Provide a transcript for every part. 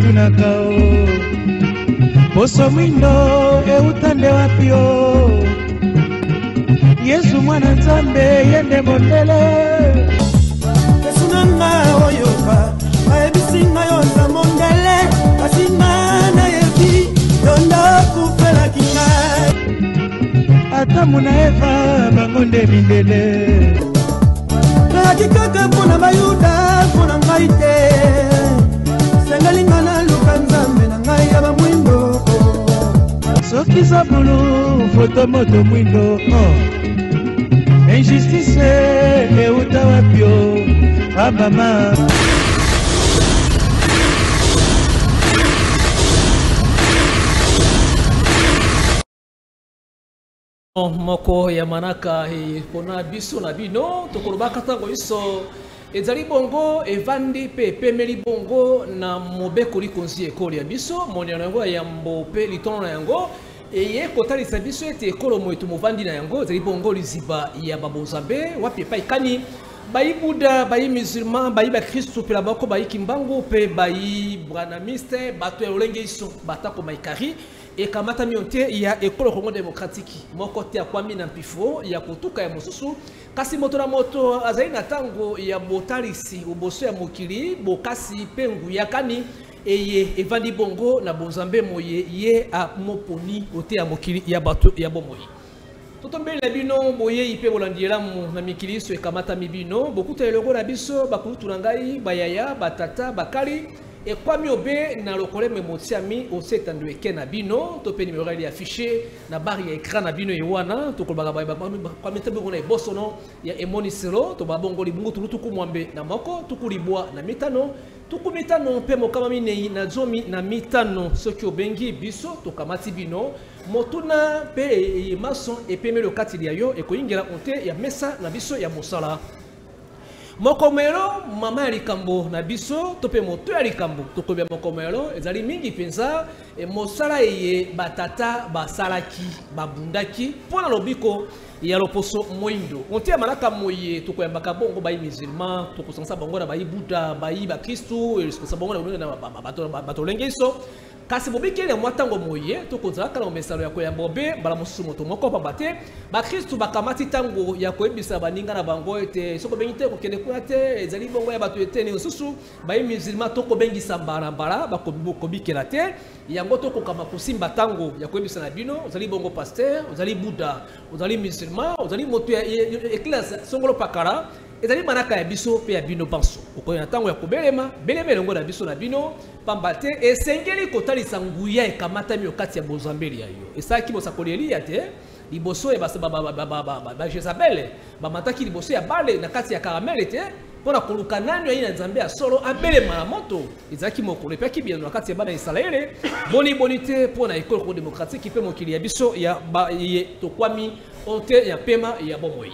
tunakao poso mwindo eutande wapio Yesu mwana nzambe yende mondele Kesunanga oyoka Aebisinga yonza mondele Kasinga na yebi Yonda kupela kingai Atamu na Eva bangonde mindele Nakikaka mpona bayuda mpona ngai te Sengalinga na luka nzambe na ngai ya bamwindo Soki zabulu foto moto mwindo Injustice euta wapio Abama moko ya manaka pona biso na bino tokolobaka tango iso ezali bongo evandi pe pemeli bongo na mobekoli konzi ekolo ya biso moneno yango ya mbo pe litono na yango eye kotalisa biso ete ekolo moetu movandi na yango ezali bongo liziba ya babozambe wapi epai kani bayi buda bayi musulman bayi bakristu pe labako bayi kimbangu pe bayi branamiste bato ya lolenge iso batako maikari et kamata mionte ya ekolo Congo démocratique moko te akwami na mpifo ya kutuka ya mosusu kasi moto na moto azali na tango ya botalisi uboso ya mokili bokasi pengu ya kani eye evandi bongo na bozambe moye ye a moponi ote ya mokili ya bato ya bomoi totombeli na bino boye ipe bolandielamu na mikili so ekamata mibino bokuta elongo na biso bakutu na ngai bayaya batata bakali et quoi mieux be na lokole me motiami osetando ekena bino to pe numéro ali affiché na barre ya écran na bino yewana to ko baga kwa metabe ngona ebosono ya emoni selo to babongo libungu tulutuku mwambe na moko tukulibwa na mitano tukumitano pe mokama minei na zomi na mitano soki obengi biso to kamati bino motuna pe mason epemelo katili yayo ekoyingela onte ya mesa na biso ya mosala Mokomero mama ya likambo na biso tope moto ya likambo tokobya mokomero ezali mingi penza mosala eye batata basalaki babundaki pona lobiko ya loposo moindo onte manaka moye tokoyambaka bongo bayi musulman tokosansa bongo na bayi buda bayi ba kristu eskosa bongo na bato lenge iso kasi bobikele mwatango moye tokozalaka na mesalo ya koyamba obe bala mosusu moto moko pamba bakristu bakamati tango ya koyebisa baninga na bango ete soko bengi te kokende kuna te ezali bongo ya bato eteni mosusu bayi musulman tokobengisa mbala bakobikela te yango tokokama kosimba tango ya koyebisa na bino ozali bongo pasteur ozali buda ozali musulman ozali moto ya eklase songolo pakala ezali manaka ya biso pe ya bino banso okoyana tango ya kobelema belema elongo na biso na bino pamba te esengeli kotalisa nguya ekamata miokati ya bozambeli ya yo esaki bosakoli elia te liboso ya ba Jezabel bamataki liboso ya bale na kati ya karamele te pona koluka nani ya nzambe ya solo abelema na moto ezaki mokolo pe kibia na kati ya bana Israele boni te pona ekolo démocratique pe mokili ya biso ya tokwami onte ya pema ya bomoi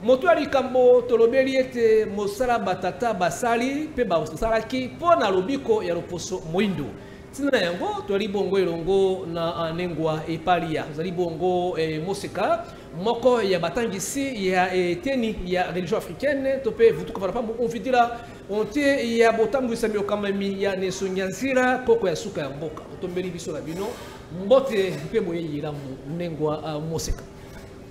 moto ya likambo tolobeli ete mosala batata basali pe basalaki pona lobiko ya loposo moindo tina yango toali bongo elongo na nengwa epalia zali bongo moseka moko ya batangisi ya teni ya religion africaine to pe vutuka para pa on vidira onte ya botambu sami okamami ya nesonyanzira koko ya suka ya mboka otombeli biso na bino mbote pe moyeyira nengwa moseka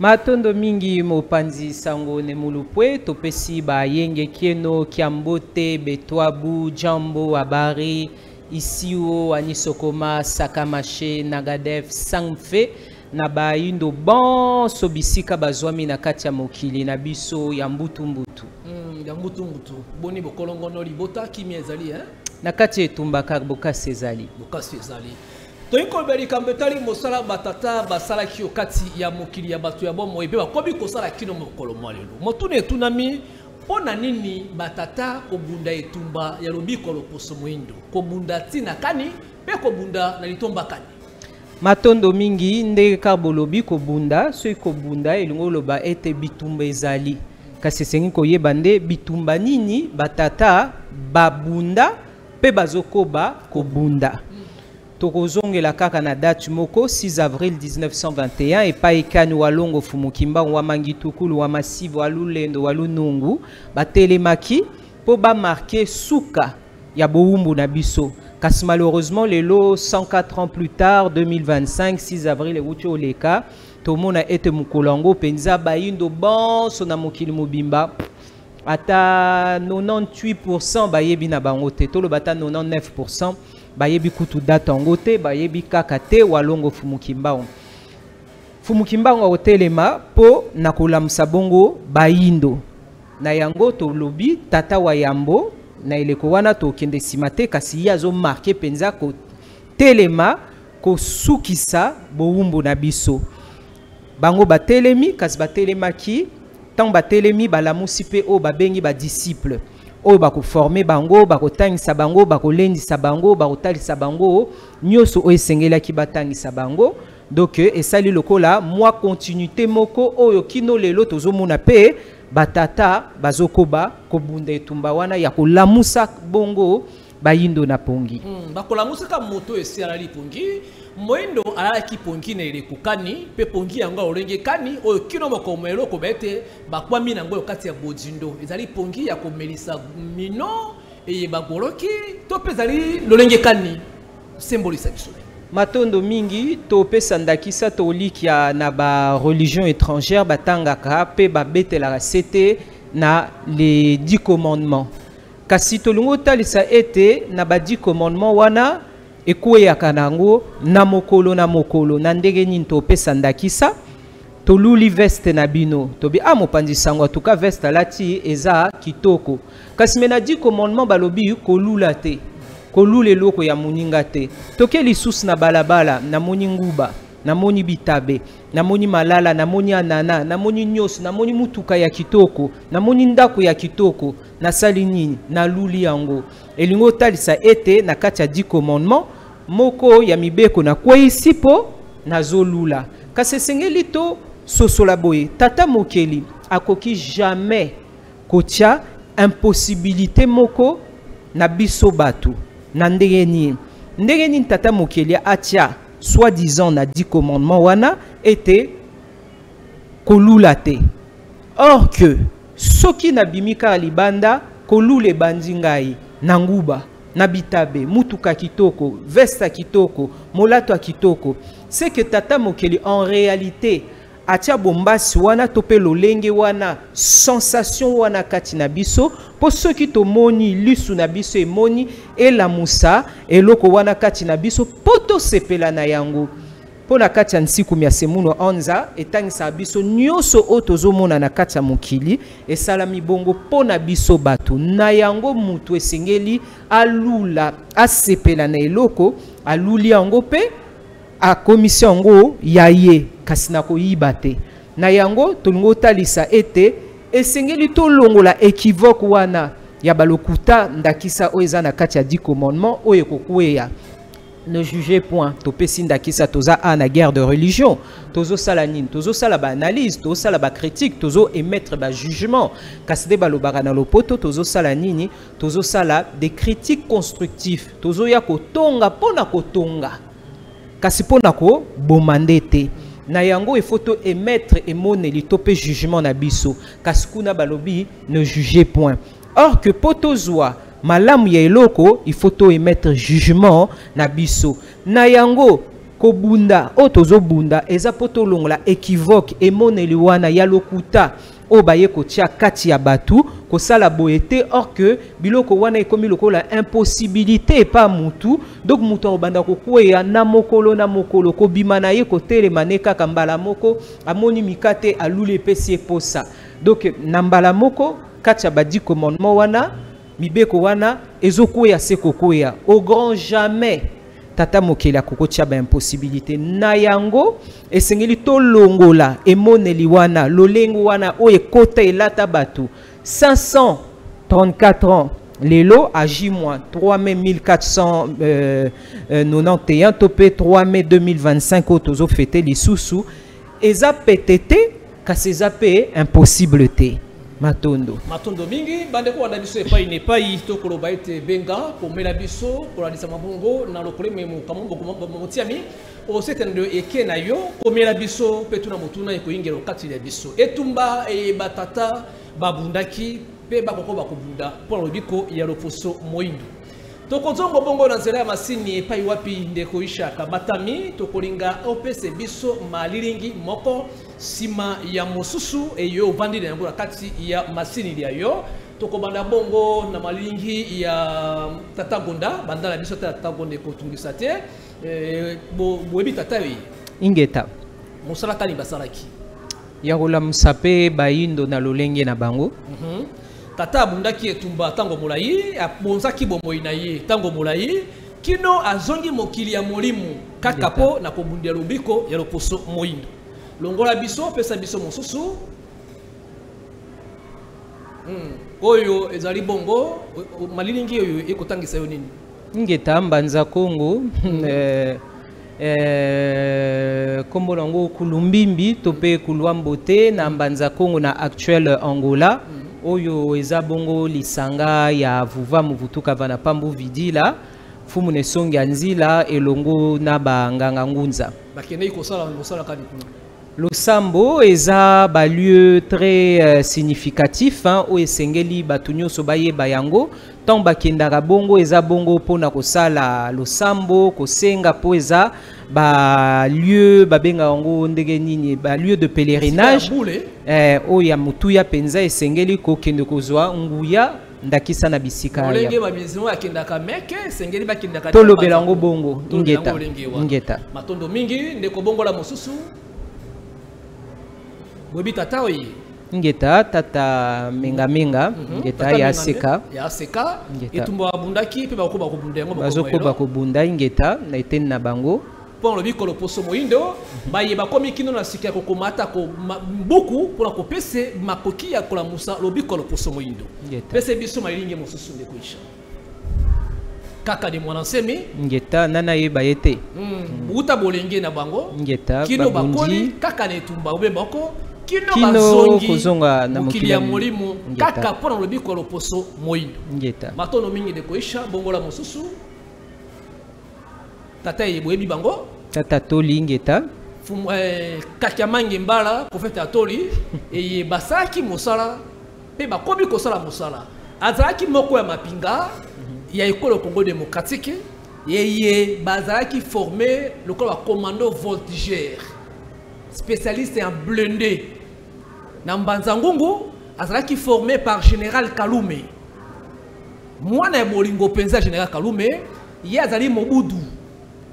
Matondo mingi mopanzi sango ne mulupwe topesi ba yenge kieno kiambote betwabu jambo habari isiwo anisokoma sakamache nagadef sangfe na ba yindo bon sobisika bazwami na kati ya mokili na biso ya mbutu ya mbutu boni bokolongono libota kimi ezali na kati etumbaka bokasi ezali toyiko belika mbetali mosala batata basala kio kati ya mokili ya batu ya bomo ebe bakobi kosala kino mokolo mwalelo motune etunami pona nini batata kobunda etumba ya lobiko loposo moindo kobunda tina kani pe kobunda na litomba kani matondo mingi nde kabolobi kobunda soki kobunda elingo loba ete bitumba ezali kasi sengi koyeba nde bitumba nini batata babunda pe bazokoba kobunda tokozongela kaka na date moko 6 avril 1921 epai kani walongo fumukimba wa mangitukulu wa masivo wa lulendo wa lunungu batelemaki po ba marquer suka ya bowumbu na biso Kasi malheureusement, les lots 104 ans plus tard, 2025, 6 avril, et Wucho Leka, tout le monde a été Mukolongo, Penza, Bayindo, bon, Sona Mokili Mobimba, ata 98% Bayebi na bangote, tout le bata 99%, Bayebi Kutu Datangote, Bayebi Kakate, Walongo Fumukimba. Fumukimba wa hotelema po nakula msabongo Bayindo. Na yango to lobi, tata wa yambo, na ileko wana to kende simate kasi yazo marke penza ko telema ko sukisa boumbu na biso bango batelemi kasi batelema ki tant batelemi balamusi pe o babengi ba disciple o bako former bango bako tangisa bango bako lendisa bango bako talisa bango nyoso o esengela ki batangisa bango donc esali lokola moi continuité moko oyo kino lelo tozomona pe batata bazokoba kobunda etumba wana ya kolamusa bongo Bayindo na pongi bakolamusa ka moto esi alali pongi moindo alala ki pongi na ile kukani pe pongi yango olenge kani oyo kino mokomelo ko bete bakwami na ngoyo kati ya bojindo ezali pongi ya komelisa mino e bagoroki to pezali lolenge kani symbolisa biso Matondo mingi to pesa ndakisa to likia na ba religion étrangère batangaka pe ba betela sete na les 10 commandements. Kasi to lungo talisa ete na ba 10 commandements wana ekwe ya kanango na mokolo na ndenge nini to pesa ndakisa to luli veste na bino to bi amopandi sango tuka veste lati eza kitoko. Kasi mena 10 commandements balobi ko lula te. Kolule loko ya muninga te toke lisusu na balabala na moni nguba na moni bitabe na moni malala na moni anana na moni nyos na moni mutuka ya kitoko na moni ndako ya kitoko na sali nini na luli yango elingo talisa ete na kati ya 10 commandements moko ya mibeko na kwa isipo na zolula kasi sengeli to sosola boye tata mokeli akoki jamais kotia impossibilité moko na biso batu na ndenge nini tata mokeli atia soi-disant na 10 commandements wana ete kolula te or que soki na bimika libanda kolule bandi ngai na nguba na bitabe mutuka kitoko vesta kitoko molato kitoko c'est que tata mokeli en réalité atia bombasi wana tope lolenge wana sensation wana kati na biso po soki to moni lisu na biso e moni e la musa eloko wana kati na biso poto sepela na yango po na kati ya nsiku mia semuno onza etangisa biso nyoso otozomona na kati ya mokili esalami bongo po na biso bato na yango mutu esengeli alula asepela na eloko aluli yango pe a commission yango yaye kasi na koyiba te na yango tolingo talisa ete esengeli to longola équivoque wana ya balokuta ndakisa oyo eza na kati ya 10 commandements oyo kokweya ne jugez point to pesi ndakisa toza na guerre de religion tozo sala nini tozo sala ba analyse tozo sala ba critique tozo émettre ba jugement kasi de balobaka na lopoto tozo sala nini tozo sala des critiques constructives tozo ya kotonga pona kotonga kasi pona ko bomande te na yango il faut émettre emoneli to pe jugement na biso kasi kuna balobi ne jugez point or que potozwa malamu ya eloko il faut émettre jugement na biso na yango kobunda otozo bunda eza poto longola équivoque emoneli wana ya lokuta o baye kotia kati ya batu kosala boyete or que biloko wana ekomi lokola impossibilité pa mutu donc mutu obanda kokweya na mokolo kobima na ye kotelema ne kaka mbala moko amoni mikate alule pesi eposa donc na mbala moko kati ya ba 10 commandements wana mibeko wana ezokweya se kokweya au grand jamais tata mokeli akokotia ba impossibilité na yango esengeli to longola emoneli wana lolengo wana o ekota elata batu 534 ans lelo agi moins 3 mai 1491 topé 3 mai 2025 otozo fêter lisusu eza petete kasi eza pe impossible te matondo mingi bande ko wana biso epai nepai to koloba ete benga komela biso kolalisa mabongo na lokole memo kamombo motiami o setendo eke na yo komela biso petuna motuna ekoyingelo kati ya biso etumba e batata babundaki pe bakoko bakobunda pour lobiko ya loposo moindo tokozongo bongo na nzela ya masini epai wapi ndeko Ishaka Matami tokolinga opese biso malilingi moko sima ya mosusu eyo vandi na yango na kati ya masini ya yo tokobanda bongo na malilingi ya Tata Gonda bandala biso Tata Gonda ekotungisa te boyebi tata yo ingeta mosala kani basalaki ya kola musape bayindo na lolenge na bango tata abundaki etumba tango molai abonzaki bomoi na ye tango molai kino azongi mokili ya molimu kaka po na kobundia lobiko ya loposo moindo longola biso pesa biso mosusu oyo ezali bongo malilingi oyo ekotangisa yo nini ngeta mbanza Kongo kombo nango kulumbimbi tope kulwambote na mbanza Kongo na actuel Angola oyo eza bongo lisanga ya vuva muvutuka vana pambu vidila fumu nesongi anzila elongo na banganga ngunza bakende kosala kani Losambo eza ba lieu très significatif o esengeli batunyo so baye bayango tant bakendaka bongo eza bongo pona kosala losambo kosenga po eza ba lieu babenga ngo ndenge nini ba lieu de pèlerinage o ya mutu ya penza esengeli ko kende kozwa nguya ndakisa na bisika ya olenge ba mizimu akendaka meke esengeli bakendaka tolobela ngo bongo ingeta matondo mingi ndeko bongo la mosusu Bobi tata oyi ngeta tata menga ngeta ya seka etumba abundaki pe bakoba kobunda yango bazokoba kobunda ngeta na eteni na bango pon lobiko loposo moindo baye bakomi kino na sika kokomata ko mbuku pona kopese makoki ya kola musa lobiko loposo moindo pese biso malilingi mosusu ndeko Isha kaka de mwanansemi ngeta nana yeba yete uta bolenge na bango ngeta kino bakoli kaka na etumba obembako kino kozonga na mokili ya molimu kaka pona lobiko loposo moindo ngeta matono mingi ndeko Isha bongola mosusu tata yeboyebi bango tata toli ngeta kaka mangi mbala profeta toli eye basaki mosala pe bakomi kosala mosala azalaki moko ya mapinga ya ekolo Congo démocratique yeye bazalaki formé le commando voltigeur spécialiste en blindé na Mbanza Ngungu azalaki formé par général Kalume mwana ya bolingo penza général Kalume ye azali mobudu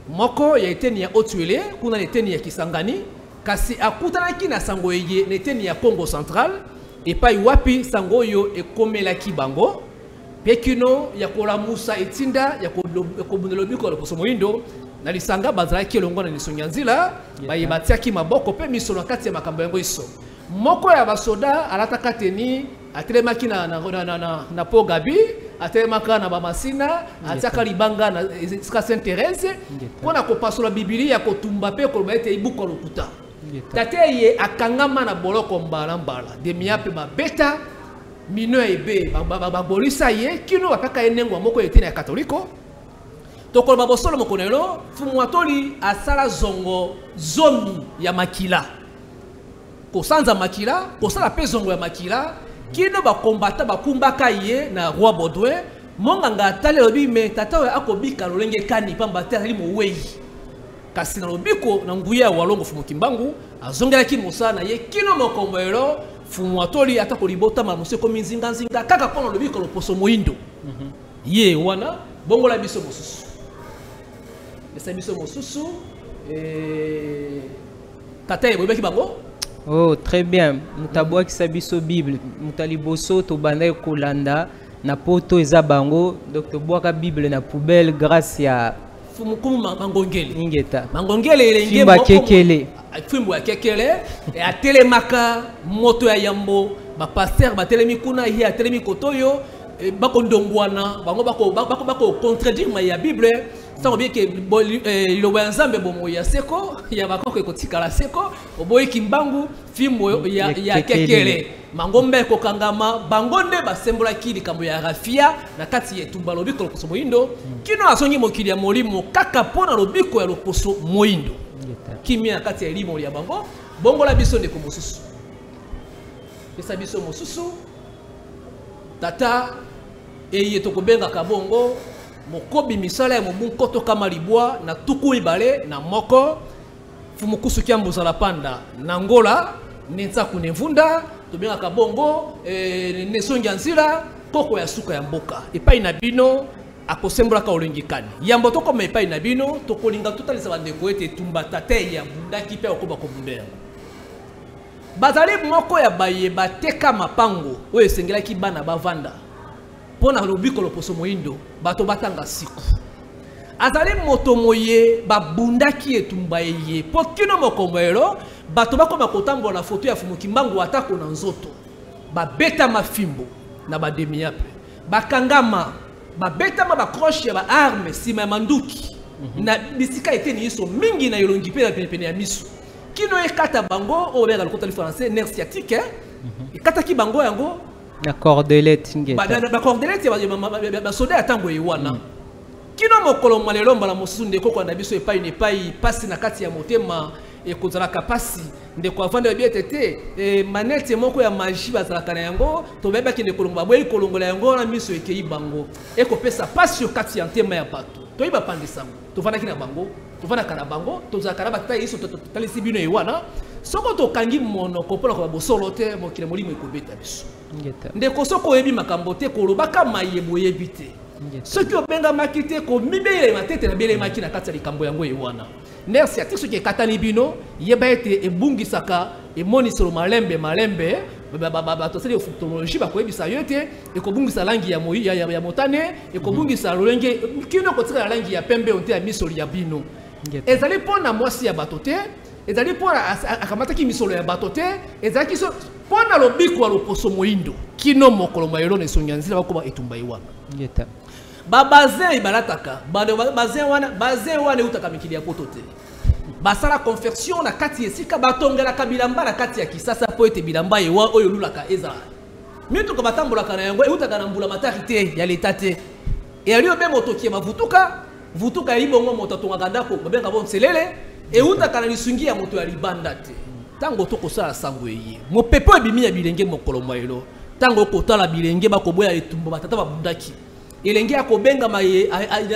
moko ya eteni ya Otuele kuna eteni ya Kisangani kasi akutanaki na sango yeye na eteni ya Congo central epai wapi sango yo ekomelaki bango pekino ya kolamusa etinda ya kobundela biko loposo moindo na lisanga bazalaki elongo na lisongi nzila baye batiaki maboko pe misono kati ya makambo yango iso moko ya basoda alataka teni atelemaki na po gabi atelemaka na bamasina atiaka libanga na Sainte Thérèse pona kopasola bibili ya kotumba pe koloba ete ibuka lokuta tate ye akangama na boloko mbala demia pe babeta mino ebe babolisa ye kino bapaka enengwa moko eteni ya katoliko tokoloba bosolo mokonelo fumu atoli asala zongo zomi ya makila kosanza makila kosala pe zongo ya makila kino bakombata bakumbaka ye na roi Baudouin monganga atale lobi me tata oyo akobika lolenge kani pamba te azali mowei kasi na lobiko na nguya ya walongo fumu kimbangu azongelaki mosala na ye kino mokombelo fumu atoli ata kolibota mamose komi nzinga kaka pona lobiko loposo moindo ye wana bongola biso mosusu esa biso mosusu tata yebaki bango. Oh, très bien. Mutabwa kisabiso Bible. Mutaliboso to banda kolanda na poto eza bango. Dr. Bwaka Bible na poubelle grâce ya fumukumu mangongele. Ingeta. Mangongele elenge Fimba kekele. Fimbo ya kekele e atelemaka moto ya yambo ba pasteur ba telemi kuna hi atelemi kotoyo bako ndongwana bango bako contredire ma ya Bible. Sans oublier que le Wanzambe bomo ya seko ya bakoko ekotikala seko oboyi kimbangu fimbo ya kekele mangombe ko kangama bangonde basembola kili kambo ya rafia na kati yetumba lobiko loposo moindo kino asongi mokili ya molimo kaka pona lobiko ya loposo moindo kimia kati ya limo ya bango bongola biso ndeko mosusu pesa biso mosusu tata eye tokobenga kabongo mokobi misala ya mobu koto kama libwa na tuku ibale na moko fumukusu kiambo za la panda na ngola nenza kunevunda tobenga kabongo nesongi nzira koko ya suka ya mboka epai na bino akosembola ka olengikani yambo to koma epai na bino tokolinga totalisa bandeko ete tumbata te ya bundaki pe okoba ko bundela bazali moko ya baye bateka mapango oyo esengelaki bana bavanda pona lobiko loposo moindo bato batanga siku azali moto moye babundaki etumba ye pokino mokomelo bato bakoma kotambola foto ya fumukimbangu atako na nzoto babeta mafimbo na bademiape bakangama babeta ma bakroche ya ba arme sima ya manduki na bisika eteni yiso mingi na yolongi pe na penepene ya miso kino ekata bango o benga lokota li français nerf sciatique ekata ki bango yango na cordelette ngeta ba cordelette ba soda atango yiwana kino mokolo malelo mbala mosunde koko na biso epai ne pai pasi na kati ya motema ekozala kapasi ndeko avanda bietete manete moko ya magie bazalaka na yango tobeba kende kolongola boyi kolongola yango na miso ekei bango ekopesa pasi kati ya ntema ya bato toyiba pandisango tovanda kina bango tovanda kana bango tozakara batata yiso totalisi bino ewana soko tokangi monoko mpona koba bosolo te mokili molimo ekobeta biso ndeko soko oyebi makambo te kolobaka mayebo oyebi te soki obengamaki te komibeyelema tete na belemaki na kati ya likambo yango ewana nerf sciatique soki ekatani bino yeba ete ebungisaka emoniselo malembe batosali ophtalmologie bakoyebisa yo ete ekobungisa langi ya motane ekobungisa lolenge kino kotikala langi ya pembe onte ya misolo ya bino ezali mpona mwasi ya bato te ezali mpona akamataki misolo ya bato te ezalaki mpona lobiko ya loposo moindo kino mokolo mayelo na esongi ya nzela bakoba etumba ewana babazin balataka bazin wana eutaka mikili ya poto te basala confection na kati esika batongelaka bilamba na kati ya kisasa po ete bilamba ewa oyo lulaka ezala mituka batambolaka na yango eutaka na mbula matari te ya leta te eyali obe motoki ya vutuka ya libongo moto atongaka ndako babenga bo nselele eutaka na lisungi ya moto ya libanda te tango tokosala sango eye mopepe ebimi ya bilenge mokolo mayelo tango okotala bilenge bakoboya etumba batata babundaki elenge akobenga maye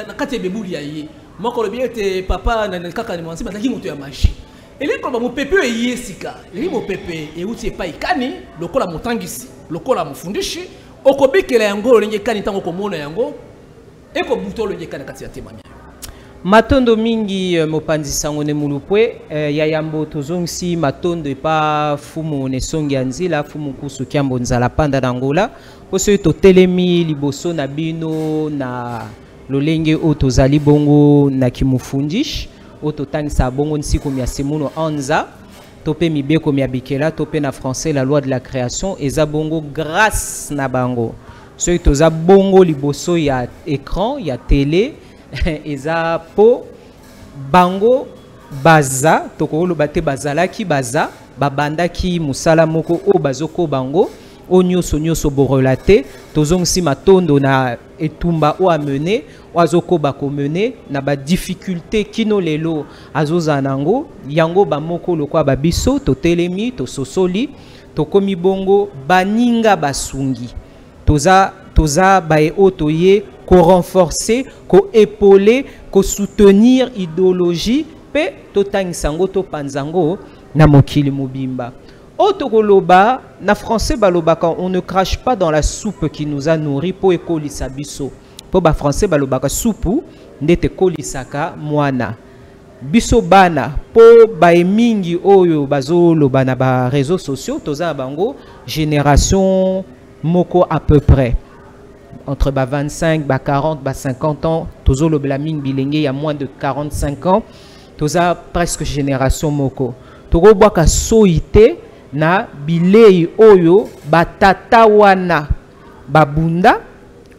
na kati ya bebuli ya ye moko lobi ete papa na kaka ni mwansi bataki moto ya magie eliko ba mopepe eyesika eli mopepe euti epai kani lokola motangisi lokola mufundishi okobikela yango lenge kani tango komona yango eko buto lenge kani kati ya tema matondo mingi mopanzi sango ne mulupwe ya yambo tozongsi matondo epa fumu ne songi anzila fumu kusu kiambo nzala panda na ngola oso to telemi liboso na bino na lolenge o tozali bongo na kimufundish o totangisa bongo nsiko mia semuno anza tope mibeko mia bikela tope na français la loi de la création eza bongo grâce na bango so toza bongo liboso ya écran ya télé eza po bango baza tokolo bate bazalaki baza babandaki musala moko o bazoko bango o nyonso borelate tozongsi matondo na etumba o amene oazoko bakomene na ba difficulté kino lelo azoza nango yango bamoko lokwa babiso totelemi tososoli tokomi bongo baninga basungi toza bae otoye ko renforcer ko épauler ko soutenir idéologie pe totangisango to panzango na mokili mobimba otokoloba na français balobaka on ne crache pas dans la soupe qui nous a nourri po ekolisa biso po ba français balobaka soupu ndete kolisaka mwana biso bana po bae mingi oyo bazoloba na ba réseaux sociaux toza bango génération moko à peu près entre 25, 40, 50 ans, tozo le blaming bilenge, il y a moins de 45 ans, toza presque génération moko. Togo boaka soite na bilei oyo batata wana babunda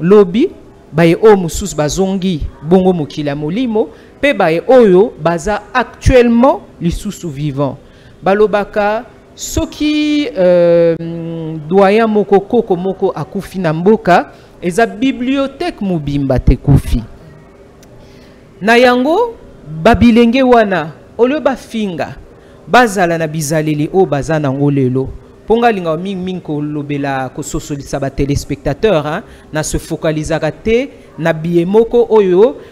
lobi baye o musus bazongi bongo mokila molimo pe baye oyo baza actuellement lisusu vivant balobaka soki doyen moko koko moko akufi na mboka eza bibliothèque mobimba te kufi na yango babilenge wana olio bafinga bazala na bizaleli o baza nango lelo Ponga linga ming ko lobela ko sosolisa ba téléspectateur hein na se focaliser te na biemoko oyo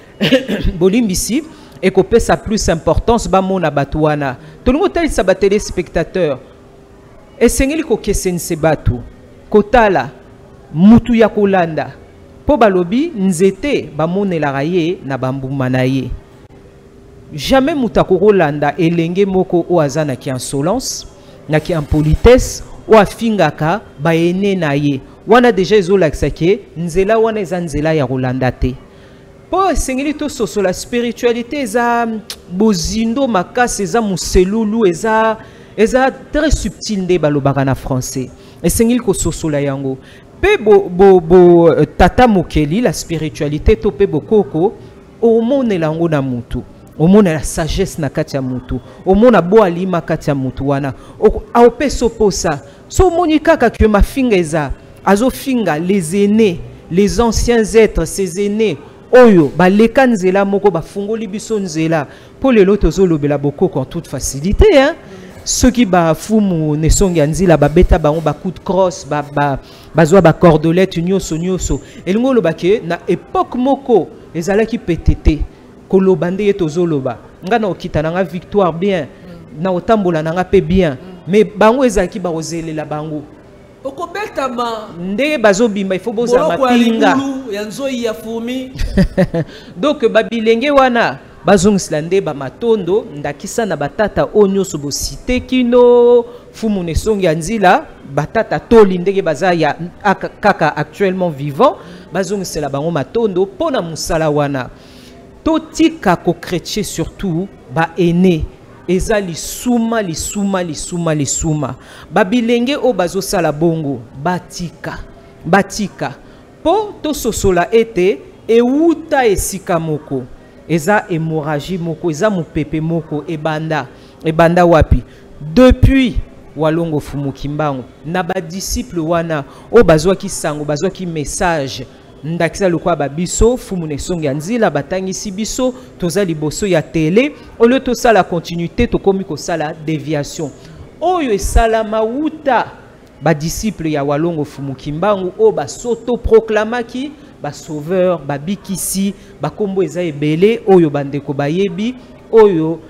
bolimbisi et ko pesa plus importance ba mona batuana to lingo tali sa ba téléspectateur et sengeli ko kesense batu kotala mutu ya kolanda po balobi nzete ba monela raye na bambuma na ye jamais mutako kolanda elenge moko o azana ki insolence na ki impolitesse ou afingaka baene na ye wana deja ezolakisa ke nzela wana eza nzela ya kolanda te po esengeli to soso la spiritualité eza bozindo makasi eza muselulu eza très subtil nde balobaka na français esengeli ko soso la yango pe tata mokeli la spiritualité to pe bokoko omonela yango na mutu omona la sagesse na kati ya mutu omona bo alima kati ya mutu wana aopeso posa so moni kaka ke mafinga eza azofinga les aînés les anciens êtres ces aînés oyo baleka nzela moko bafungoli biso nzela po lelo tozolobela bokoko en toute facilité hein ceux qui bafumu ne songi nzila babeta bango ba coup de crosse bazwa ba cordelette nyoso elingo lobake na époque moko ezalaki pétété koloba nde tozoloba nga na okita nanga victoire bien na otambola nanga pe bien mais bango ezaki ba ozelela bango okobetama nde bazobimba il faut boza mapinga ya nzoi ya fumi donc babilenge wana bazongisila nde bamatondo ndakisa na batata onyoso bosite kino fumu ne songi ya nzila batata toli ndenge baza ya kaka actuellement vivant bazongisila bango matondo pona musala wana totika ko chrétien surtout ba aîné eza lisuma babilenge o bazo sala bongo batika po to sosola ete euta esika moko eza hémorragie moko eza mupepe moko ebanda wapi depuis walongo fumukimbango na ba disciple wana o bazwaki sango bazwaki message ndakisa lokwa babiso fumu ne songi ya nzila batangisi biso toza liboso ya télé au lieu to sala continuité to komi ko sala déviation oyo esala mauta ba disciple ya walongo fumukimbango o ba soto proclamaki ba sauveur ba bikisi ba kombo eza ebele oyo bandeko bayebi oyo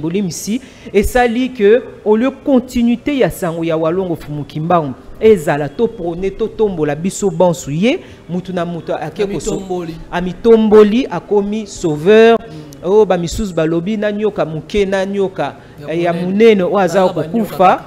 bolimisi esali que au lieu continuité ya sango ya walongo fumukimbango ezala to prone to tombola biso bansu ye mutu na mutu akekoso amitomboli akomi sauveur o ba misusu balobi na nyoka muke na nyoka ya munene o aza kokufa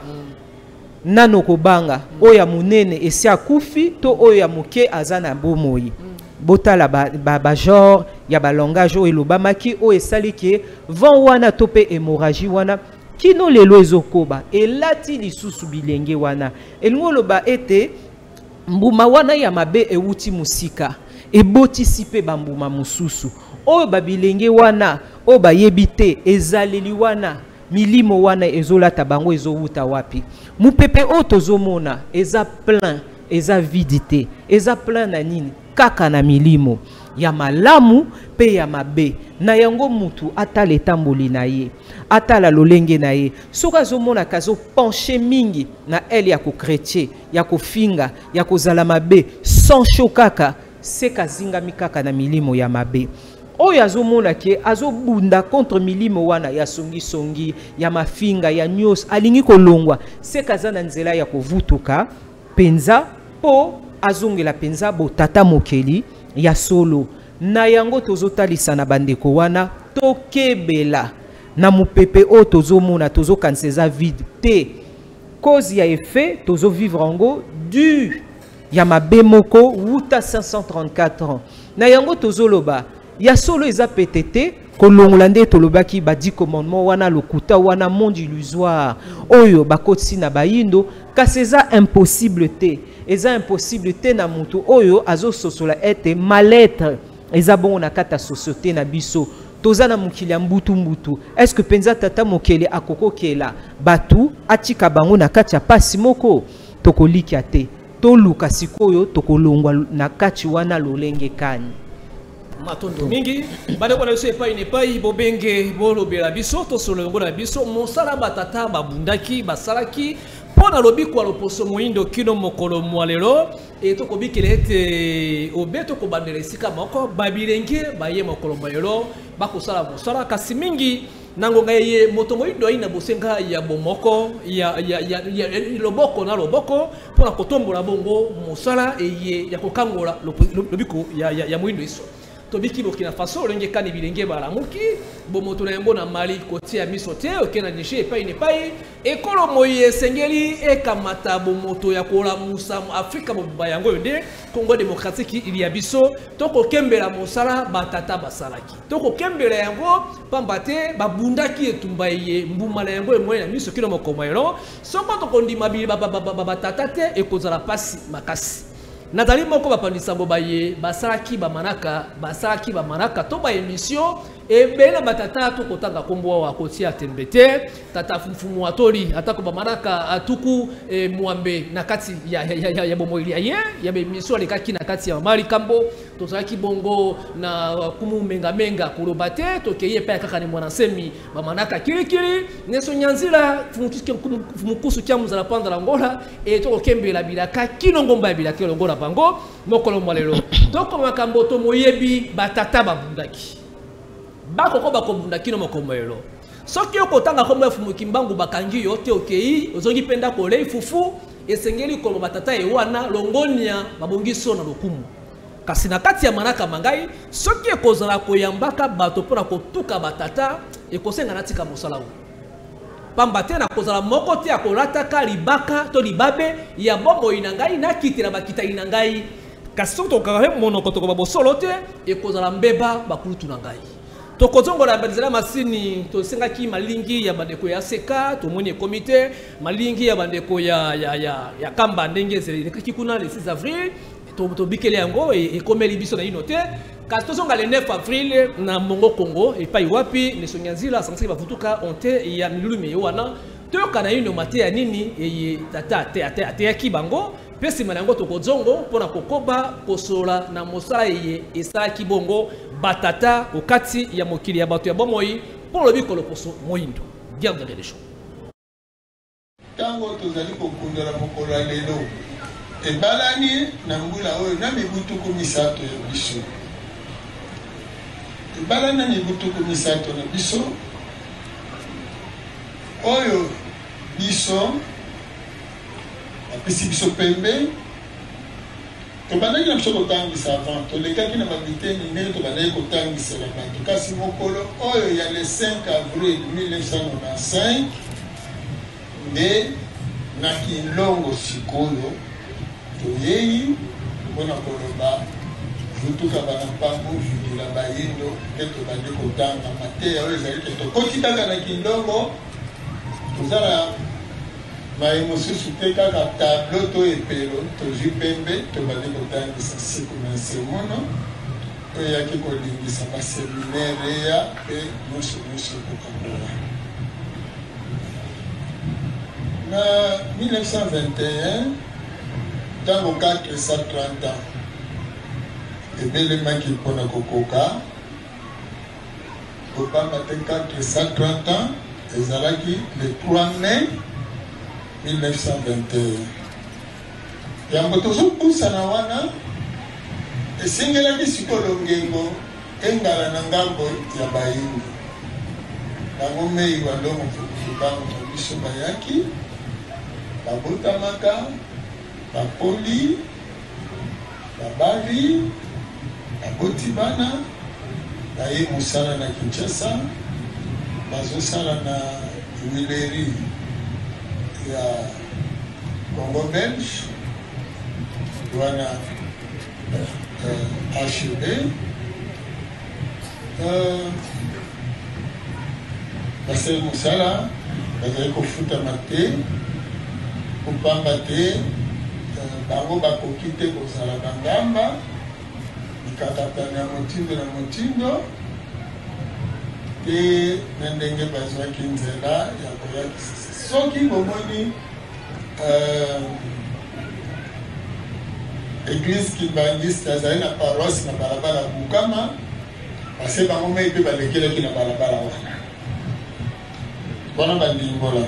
nano kobanga o ya munene esi akufi to o ya muke aza na bomoi botala ba genre ya ba langage o elobamaki o esali ke vent wana to pe hémorragie wana kino lelo ezokoba elati lisusu bilenge wana elingo loba ete mbuma wana ya mabe euti musika ebotisi pe bambuma mususu oyo babilenge wana o bayebite ezaleli wana milimo wana ezolata bango ezowuta wapi mupepe o tozomona eza plein eza vidité eza plein na nini kaka na milimo ya malamu pe ya mabe na yango mutu atala etamboli na ye atala lolenge na ye soka zomona kazo penché mingi na ele ya ko chrétien ya ko finga ya ko zala mabe sans chokaka se kazinga mikaka na milimo ya mabe oyo azomona ke azobunda contre milimo wana ya songi ya mafinga ya nyos alingi kolongwa se kazana nzela ya kovutuka penza po azongela penza bo tata mokeli ya solo na yango tozotalisa na bandeko wana tokebela na mupepe o tozomona tozokanseza vide te cause ya effet tozo vivre ango du ya mabe moko wuta 534 ans na yango tozoloba ya solo eza petete kolongola nde tolobaki ba 10 commandements wana lokuta wana monde illusoire oyo bakotisi na bayindo kasi eza impossible te eza impossible te na mutu oyo azososola ete mal-être eza bongo na kata société na biso toza na mokili ya mbutu est-ce que penza tata mokele akokokela batu atika bango na kati ya pasi moko tokolikia te toluka sikoyo tokolongwa na kati wana lolenge kani matondo mingi bade ko na biso epai ne pai bobenge bolobela biso to solongo na biso mosala batata babundaki basalaki pona lobiko loposo moindo kino mokolo mwalelo et to kobikele ete obeto ko bandela sika moko babilenge baye mokolo mwalelo bakosala mosala kasi mingi nangonga ye moto moindo ina bosenga ya bomoko ya loboko na loboko pona kotombola bongo mosala eye ya kokangola lobiko ya moindo iso tobiki Burkina Faso lenge kani bilenge balamuki bomoto na yango na Mali kotia miso te okena Niger epai ne pai ekolo moye sengeli ekamata bomoto ya kola musa mu Afrika boba yango yonde Congo démocratique il y a biso toko kembela mosala batata basalaki toko kembela yango pambate babundaki etumba ye mbuma na yango emoye na miso kino mokomayelo soko toko ndima bili batata te ekozala pasi makasi Nathalie moko bapandisa bobaye basalaki ba manaka to ba émission e bena batata to kotanga kombo wa kotia tembete tata fufumu atoli atako ba manaka atuku muambe na kati ya bomoili ya be émission lekaki na kati ya mali kambo to zaki bongo na kumu menga kulobate to keye pa kaka ni mwana semi ba manaka kirikiri neso nyanzila fumukusu kya muzala panda la ngola e to kembela bilaka kinongomba bilaka longola bango mokolo mwalelo toko makambo to moyebi batata babundaki bakoko bakobundaki no mokomoyelo soki okotanga komwe fumuki mbangu bakangi yo te okei ozongi penda kolei fufu esengeli kolo batata ewana longonia babongiso na lokumu kasi na kati ya manaka mangai soki ekozala koyambaka bato pona kotuka batata ekosenga natika mosala pamba te na kozala moko te akolataka libaka to libabe ya bombo inangai na kitira bakita inangai kasi soki tokaka monoko toko babosolo te ekozala mbeba bakulutu na ngai tokozongola bazela masini tosengaki malingi ya bandeko ya seka tomoni komite malingi ya bandeko ya kamba ndenge zelekaki kuna le 6 avril to bikele yango ekomeli biso na ino te kasi tozonga le 9 avril na Mongo Congo epai wapi ne sonyanzila sansi bafutuka onte ya milulume wana toyoka na ino mate ya nini eye tata ate ya kibango pesi manango tokozongo pona kokoba kosola na mosala eye esalaki bongo batata okati ya mokili ya bato ya bomoi pour le bikolo poso moindo garde les choses tango tozali kokundela mokolo ya lelo ebalani na mbula oyo na mibutuku misato ya biso ebalani na mibutuku misato na biso oyo biso apesi biso pembe tobandaki na biso kotangisa avant tolekaki na babiteni ndenge tobandaki kotangisela bato kasi mokolo oyo ya le 5 avril 1995 nde na kilongo sikoyo toyei mpona koloba vutuka bana mpango judila bayindo nde tobandi kotanga mateya oyo ezali ke tokoti kaka na kilongo tozala mai mosusu te kaka tableau to epelo tozwi pembe tobandi kotangisa siku na semono oyo eyaki kolingisa baseminaire ya mpe nyonso kokangola na 1921 ntango 430 ans ebelemaki mpona kokoka kopamba te 430 ans ezalaki le 3 mai 1921 yango tozopusana wana esengelaki sikolo ngengo engala na ngambo ya bayindi bango mei walongo fukufukango na biso bayaki babotamaka bapoli babari baboti bana baye mosala na Kinshasa bazosala na huilerie ya Congo belge wana HEB basali mosala bazali kofutama te kopamba te bango bakoki te kozala bangamba mikakatano ya motindo na motindo te na ndenge bazwaki nzela ya koyakisa soki bomoni église kibangiste azali na paroisse na balabala Bukama parce que bango mai pe balekelaki na balabala wana bandimbola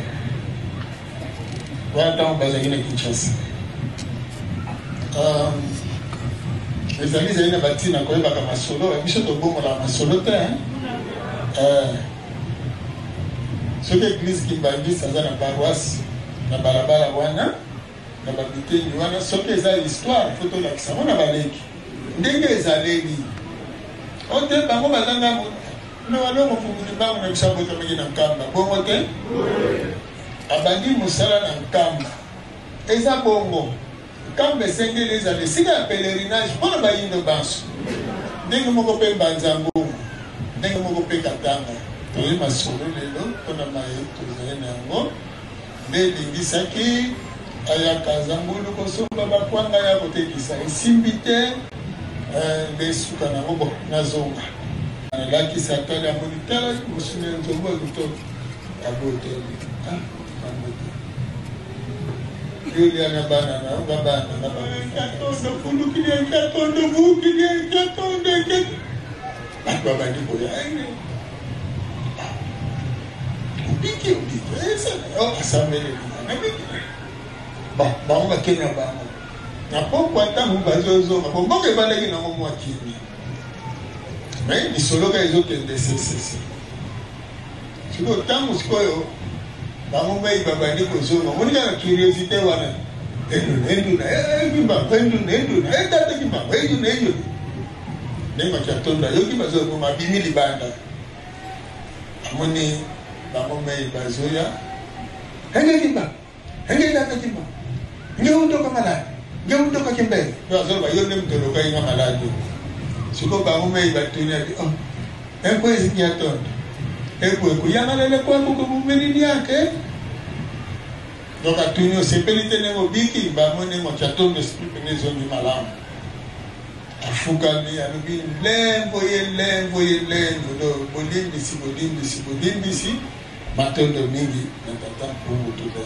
wana ntango bazalaki na Kinshasa ezali na batina koyebaka masolo biso tobongola masolo te soki église kimbangisi aza na paroisse na balabala wana na babiteni wana soki eza histoire fo tolakisa ngo na baleki ndenge ezaleli ote bango bazanga na walongo funguni bango na biso abotamaki na nkamba bongo te abandi mosala na nkamba eza bongo nkamba esengeli ezala esika ya pèlerinage mpona bayindo banso ndenge moko mpe mbanzango ndenge moko mpe katanga toyi masolo lelo mpona maye tozali na yango nde elingisaki ayaka zambulu kosomba bakwanga ya kotekisa esimbi te nde suka nango bo nazonga nalakisa tala amoni tala mosuni nzongo akutoki aboteli Juliana banana, banana, katondo kulukilia katondo vukilia katondo ket. Baba ni boya ene. Ubiki. Esa. Oh, asamele. Ba on va kenya ba. Na pokwa tamu bazozo, bongo ke balaki na mo mwakini. Mais ni solo ka ezokende sese. Siko tamu sikoyo. Bango mai baba ni kozoma monika na curiosité wana endu na tata kimba endu nema chatonda yoki bazo ko mabimi libanda amoni bango mai bazoya henge tata kimba ngeundo kamala ngeundo kakimbe bazo ba yone mtolo kai ngamala do siko bango mai batunya oh enko izikiatonda kuyangalele kwangu kumumeni yake donc atunyo sepelite nengo biki bamone mo chatombe sipene zoni malamu afukami anubi lembo do bolimbisi matondo mingi na tata pungu tuda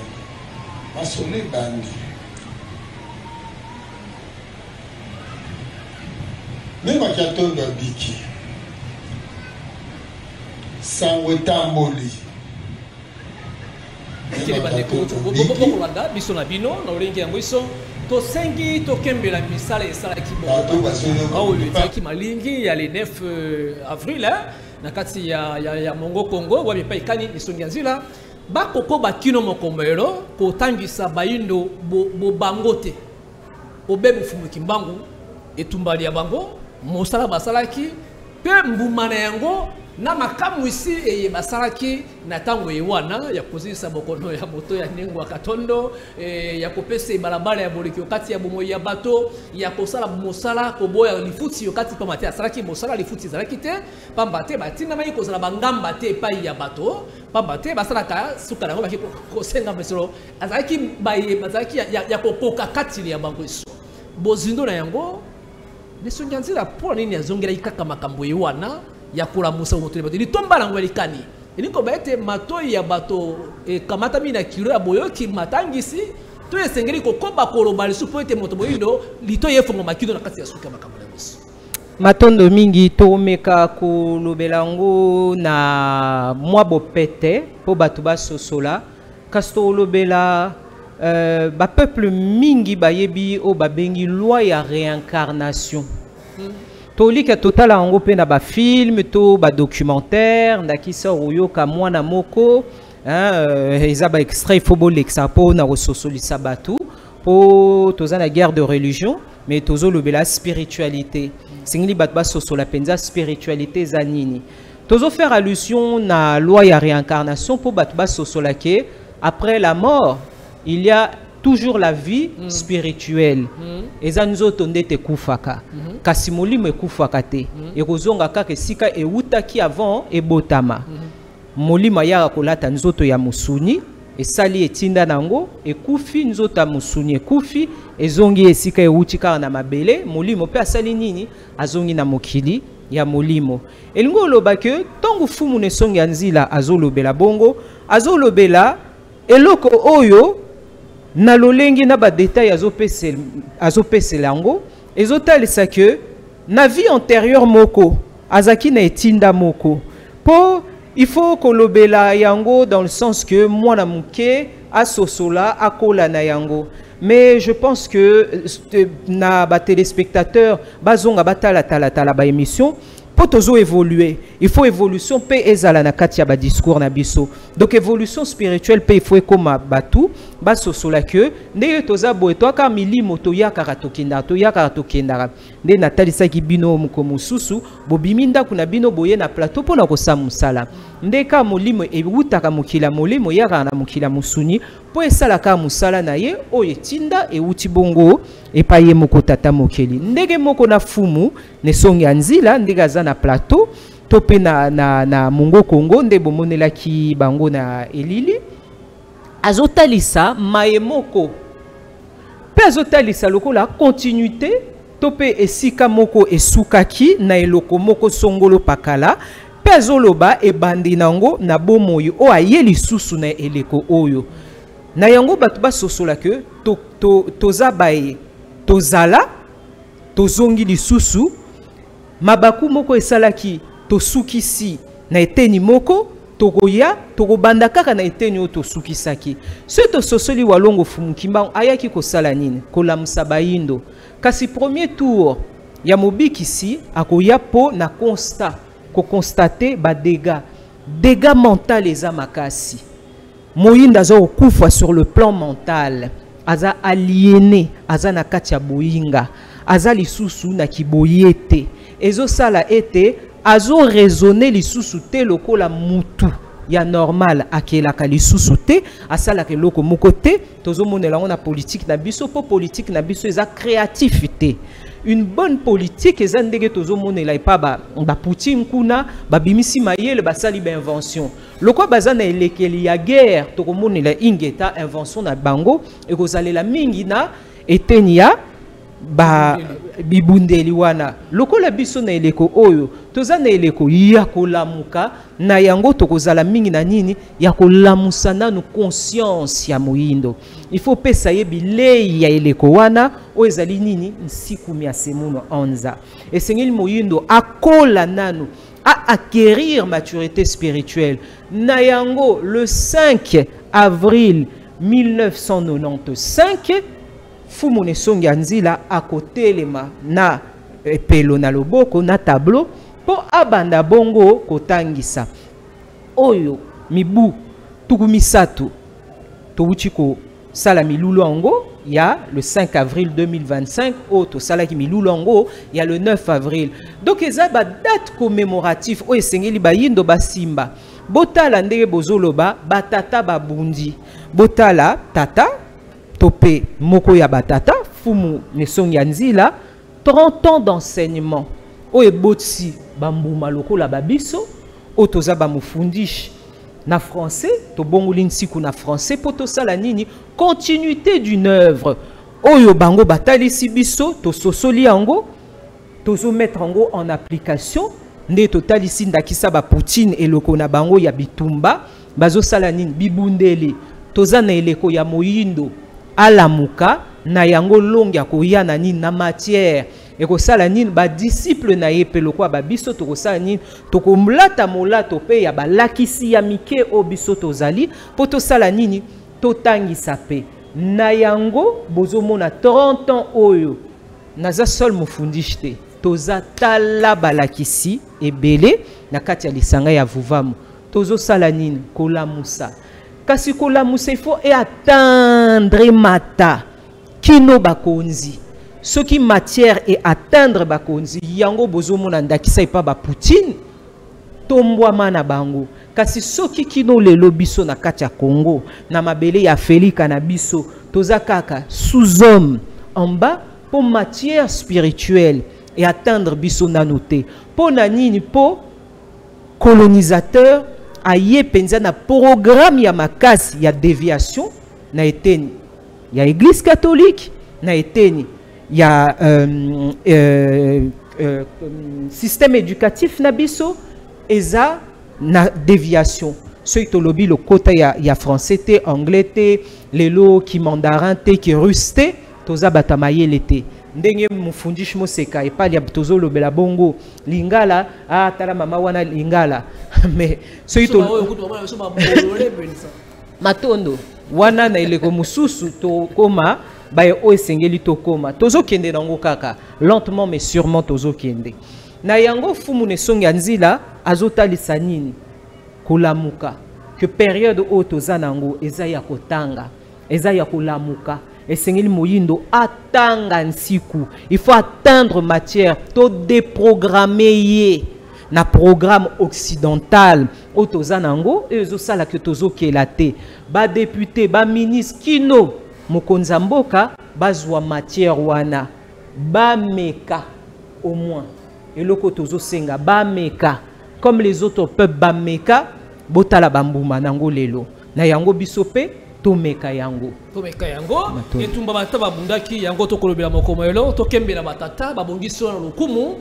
masole bandi nengo chatondo biki sangwe tamboli kile bandeko bokolanda biso na bino na olengi yango iso tosengi tokembela misala esalaki bongo ezalaki malingi ya le 9 avril na kati ya Mongo Congo wabi pa ikani misongi ya nzila bakoko bakino mokomelo kotangisa bayindo bobango te obebu fumu kimbangu etumbali ya bango mosala basalaki pe mbumana yango na makamu isi eye basalaki na tango ewana ya kozisa bokono ya moto ya nengwa katondo ya kopesa balabala ya boleki okati ya bomo ya bato ya kosala mosala koboya lifuti okati pa mate asalaki mosala lifuti zalaki te pamba te batina mai kozala bangamba te epai ya bato pamba te basalaka suka nango baki kosenga mesolo azalaki baye bazalaki ya kokoka kati ya bango iso bozindo na yango nisonga nzira pona nini azongela ikaka makambo ewana ya kulamusa umotole bato litomba lango elikani eliko baete matoi ya bato kamata mina kilo ya boyoki matangisi to esengeli kokoba koloba lisupo ete moto boyindo lito yefongo makido na kati ya suka makambo ya bosi matondo mingi tomeka kolobela ngo na mwa bopete po bato basosola kasi tolobela ba peuple mingi bayebi o babengi loi ya réincarnation tolika totala yango pe na ba film to ba documentaire ndakisa oyoka mwana moko eza ba extrait fobo l'exapo na resosolisa batu po toza na guerre de religion mais tozo lobela spiritualité singli bat ba sosola penza spiritualité za nini tozo faire allusion na loi ya réincarnation po bat ba sosola ke après la mort il y a toujours la vie spirituelle. Eza nzoto ndete kufaka. Kasi molimo ekufaka te. Ekozonga kaka sika eutaki avant ebotama. Molimo ya kolata nzoto ya musuni, esali etinda nango, ekufi nzoto ya musuni ekufi, ezongi esika euti kaka na mabele, molimo pe asali nini, azongi na mokili ya molimo. Elingo loba ke tongu fumu ne songi ya nzila azolobela bongo, azolobela eloko oyo na lolengi na ba détail azopesela yango ezotalisa que na vie antérieure moko azaki na etinda moko po il faut kolobela yango dans le sens que mwana muke asosola akola na yango. Mais je pense que na ba téléspectateurs bazonga batala tala ba émission pour tozo évoluer. Il faut évolution pe ezala na kati ya ba discours na biso. Donc évolution spirituelle pe il faut comme batu baso sola que ndeye toza boye to ka milimo to ya karatokenda to ya karatokenda nde natalisa ki bino mukomo susu bobiminda kuna bino boye na plateau pona ko samusala ndeka molimo e wutaka mukila molimo ya na mukila musuni po esala ka musala na ye oye tinda e uti bongo e paye moko tata mokeli ndege moko na fumu ne songi anzila ndega za na plateau tope na Mungo Congo nde bomonela ki bango na elili azotalisa maemoko pe azotalisa lokola continuité tope esika moko esukaki na eloko moko songolo pakala pe azoloba ebandi nango na bomoi o ayeli susu na eleko oyo na yango batu basosola ke toza baye tozala tozongi lisusu mabaku moko esalaki tosukisi na eteni moko tokoya tokobanda kaka na eteni o tosukisaki so tososoli walongo fumukimba ayaki kosala nini kolamusa bayindo kasi premier tour ya mobikisi akoya po na constat ko constater ba dégâts mental eza makasi moyinda aza okufa sur le plan mental aza aliéné aza na kati ya boyinga aza lisusu na kiboyete ezo sala ete azo raisonner lisusu te lokola mutu ya normal akelaka lisusu te asala ke loko moko te tozo monela na politique na biso po politique na biso eza créativité une bonne politique eza ndenge tozo monela epa ba Poutine kuna ba bimisi mayele basali ba invention lokwa bazana elekeli ya guerre toko monela ingeta invention na bango ekozalela mingi na etenia ba bibundeli wana lokola biso na eleko oyo toza na eleko ya kolamuka na yango tokozala mingi na nini ya kolamusa nanu conscience ya moyindo il faut pesa yebi lei ya eleko wana o ezali nini nsikumi ya semuno onza esengeli moyindo akola nanu à acquérir maturité spirituelle na yango le 5 avril 1995 Fumone songi anzila akotelema na pelo na loboko na tableau po abanda bongo kotangisa oyo mibu tukumisatu tobuchiko sala milulongo ya le 5 avril 2025 auto sala ki milulongo ya le 9 avril donc eza ba date commémorative o esengeli bayindo basimba botala ndenge bozoloba batata babundi botala tata topé moko ya batata fumu nesongi anzila 30 ans d'enseignement o ebotsi bambuma lokola babiso o toza bamufundishi na français to bongoli nsiku na français poto sala nini continuité d'une œuvre oyo bango batalisi biso to sosoli yango tozo mettre yango en application nde totalisi ndakisa ba Poutine eloko na bango ya bitumba bazo sala nini bibundeli toza na eleko ya moyindo alamuka na yango longi akoya na nini na matière ekosala nini ba disciple na ye pelo kwa babiso tokosala nini tokomlata molato pe ya balakisi ya mike o biso tozali po tosala nini totangisa pe na yango bozomona 30 ans oyo naza sol mufundishi te toza tala balakisi ebele na kati ya lisanga ya vuvamu tozosala nini kolamusa kasi kolamusa il faut atteindre mata kino bakonzi ce qui matière et atteindre bakonzi yango bozomona ndakisa epa ba Poutine tombwama na bango kasi soki kino lelo biso na kati ya Congo na mabele ya Felika na biso toza kaka sous-homme en bas pour matière spirituelle et atteindre biso nanote po na nini po colonisateur aye penza na programme ya makasi ya déviation na eteni ya église catholique na eteni ya système éducatif na biso eza na déviation soki tolobi le kota ya français te anglais te lelo ki mandarin te ki russe te toza batamayele te ndenge mufundishi moseka epali ya tozo lobela bongo lingala tala mama wana lingala mais soki to matondo wana na eleko mususu to koma baye o esengeli to koma tozo kende nango kaka lentement mais sûrement tozo kende na yango fumu ne songi nzila azotalisa nini kolamuka que période o toza nango eza ya kotanga eza ya kolamuka esengeli moyindo atanga nsiku il faut atteindre matière to déprogrammer ye na programme occidental o toza nango ezo sala que tozo kelate ba député ba ministre kino mokonza mboka bazwa matière wana ba meka au moins eloko tozo senga ba meka comme les autres peuples ba meka botala bambuma nango lelo na yango bisope tomeka yango etumba bata babundaki yango tokolobela mokomelo tokembela batata babongiso na lokumu